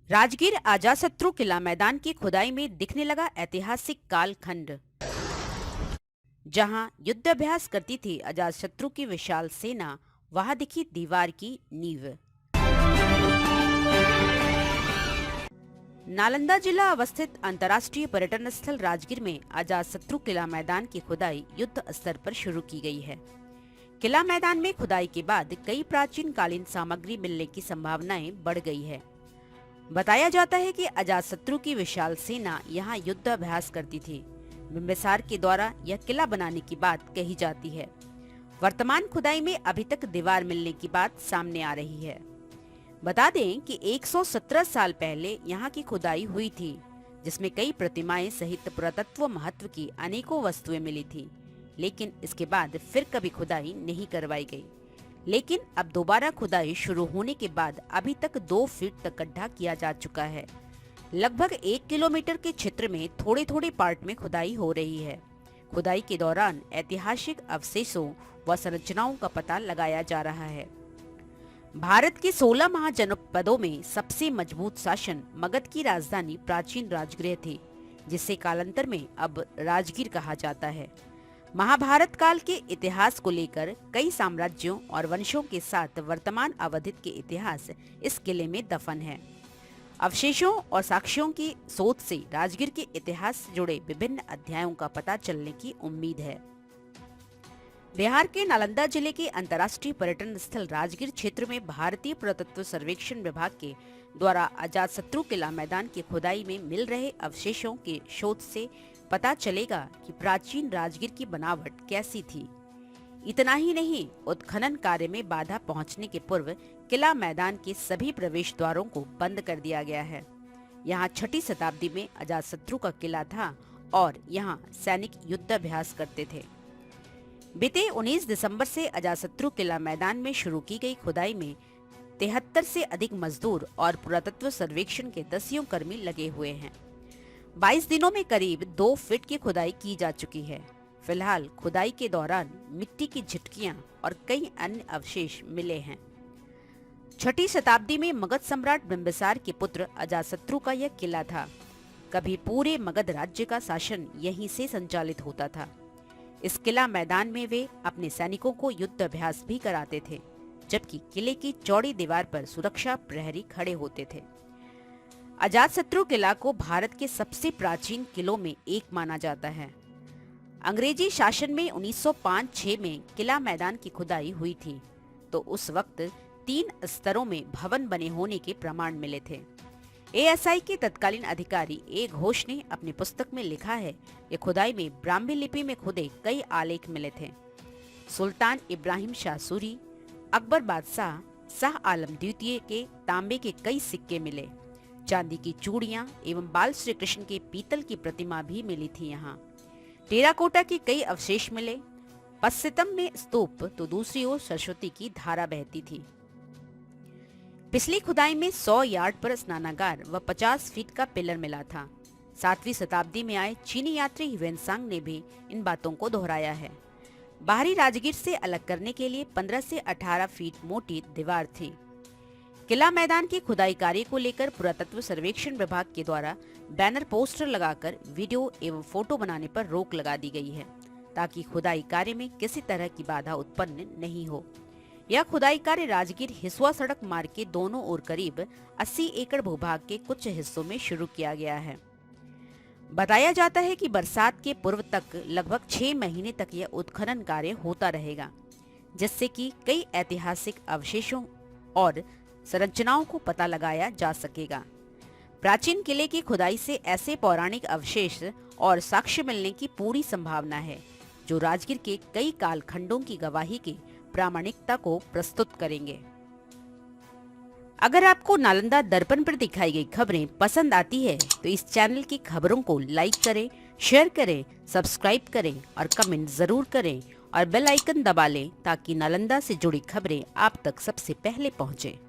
राजगीर अजातशत्रु किला मैदान की खुदाई में दिखने लगा ऐतिहासिक कालखंड, जहां युद्धाभ्यास करती थी अजातशत्रु की विशाल सेना। वहां दिखी दीवार की नींव। नालंदा जिला अवस्थित अंतर्राष्ट्रीय पर्यटन स्थल राजगीर में अजातशत्रु किला मैदान की खुदाई युद्ध स्तर पर शुरू की गई है। किला मैदान में खुदाई के बाद कई प्राचीन कालीन सामग्री मिलने की संभावनाएं बढ़ गई है। बताया जाता है कि अजातशत्रु की विशाल सेना यहाँ युद्ध अभ्यास करती थी। बिम्बिसार के द्वारा यह किला बनाने की बात कही जाती है। वर्तमान खुदाई में अभी तक दीवार मिलने की बात सामने आ रही है। बता दें कि 117 साल पहले यहाँ की खुदाई हुई थी, जिसमें कई प्रतिमाएं सहित पुरातत्व महत्व की अनेकों वस्तुएं मिली थी, लेकिन इसके बाद फिर कभी खुदाई नहीं करवाई गई। लेकिन अब दोबारा खुदाई शुरू होने के बाद अभी तक 2 फीट तक गड्ढा किया जा चुका है। लगभग 1 किलोमीटर के क्षेत्र में थोड़े थोड़े पार्ट में खुदाई हो रही है। खुदाई के दौरान ऐतिहासिक अवशेषों व संरचनाओं का पता लगाया जा रहा है। भारत के 16 महाजनपदों में सबसे मजबूत शासन मगध की राजधानी प्राचीन राजगृह थी, जिसे कालांतर में अब राजगीर कहा जाता है। महाभारत काल के इतिहास को लेकर कई साम्राज्यों और वंशों के साथ वर्तमान अवधि के इतिहास इस किले में दफन है। अवशेषों और साक्ष्यों की शोध से राजगीर के इतिहास से जुड़े विभिन्न अध्यायों का पता चलने की उम्मीद है। बिहार के नालंदा जिले के अंतर्राष्ट्रीय पर्यटन स्थल राजगीर क्षेत्र में भारतीय पुरातत्व सर्वेक्षण विभाग के द्वारा अजातशत्रु किला मैदान की खुदाई में मिल रहे अवशेषों के शोध से पता चलेगा कि प्राचीन राजगीर की बनावट कैसी थी। इतना ही नहीं, उत्खनन कार्य में बाधा पहुंचने के पूर्व किला मैदान के सभी प्रवेश द्वारों को बंद कर दिया गया है। यहाँ 6ठी शताब्दी में अजातशत्रु का किला था और यहाँ सैनिक युद्धाभ्यास करते थे। बीते 19 दिसंबर से अजातशत्रु किला मैदान में शुरू की गई खुदाई में 73 से अधिक मजदूर और पुरातत्व सर्वेक्षण के 10 कर्मी लगे हुए हैं। 22 दिनों में करीब 2 फीट की खुदाई की जा चुकी है। फिलहाल खुदाई के दौरान मिट्टी की झिटकियां और कई अन्य अवशेष मिले हैं। 6ठी शताब्दी में मगध सम्राट बिम्बिसार के पुत्र अजातशत्रु का यह किला था। कभी पूरे मगध राज्य का शासन यहीं से संचालित होता था। इस किला मैदान में वे अपने सैनिकों को युद्ध अभ्यास भी कराते थे, जबकि किले की चौड़ी दीवार पर सुरक्षा प्रहरी खड़े होते थे। अजातशत्रु किला को भारत के सबसे प्राचीन किलों में एक माना जाता है। अंग्रेजी शासन में 1905-6 में किला मैदान की खुदाई हुई थी, तो उस वक्त 3 स्तरों में भवन बने होने के प्रमाण मिले थे। एएसआई के तत्कालीन अधिकारी ए घोष ने अपनी पुस्तक में लिखा है कि खुदाई में ब्राह्मी लिपि में खुदे कई आलेख मिले थे। सुल्तान इब्राहिम शाह सूरी, अकबर बादशाह, शाह आलम द्वितीय के तांबे के कई सिक्के मिले। चांदी की चूड़ियां एवं बाल श्री कृष्ण के पीतल की प्रतिमा भी मिली थी। यहाँ टेराकोटा के कई अवशेष मिले। पश्चिम में स्तूप तो दूसरी ओर सरस्वती की धारा बहती थी। पिछली खुदाई में 100 यार्ड पर स्नानागार व 50 फीट का पिलर मिला था। 7वीं शताब्दी में आए चीनी यात्री ह्वेनसांग ने भी इन बातों को दोहराया है। बाहरी राजगीर से अलग करने के लिए 15 से 18 फीट मोटी दीवार थी। किला मैदान की खुदाई कार्य को लेकर पुरातत्व सर्वेक्षण विभाग के द्वारा बैनर पोस्टर लगाकर वीडियो एवं फोटो बनाने पर रोक लगा दी गई है, ताकि खुदाई कार्य में किसी तरह की बाधा उत्पन्न नहीं हो। यह खुदाई कार्य राजगीर हिसुआ सड़क मार्ग के दोनों ओर करीब 80 एकड़ भूभाग के कुछ हिस्सों में शुरू किया गया है। बताया जाता है कि बरसात के पूर्व तक लगभग 6 महीने तक यह उत्खनन कार्य होता रहेगा, जिससे कि कई ऐतिहासिक अवशेषों और संरचनाओं को पता लगाया जा सकेगा। प्राचीन किले की खुदाई से ऐसे पौराणिक अवशेष और साक्ष्य मिलने की पूरी संभावना है, जो राजगीर के कई कालखंडों की गवाही की प्रामाणिकता को प्रस्तुत करेंगे। अगर आपको नालंदा दर्पण पर दिखाई गई खबरें पसंद आती है तो इस चैनल की खबरों को लाइक करें, शेयर करें, सब्सक्राइब करें और कमेंट जरूर करें और बेल आइकन दबा लें, ताकि नालंदा से जुड़ी खबरें आप तक सबसे पहले पहुंचे।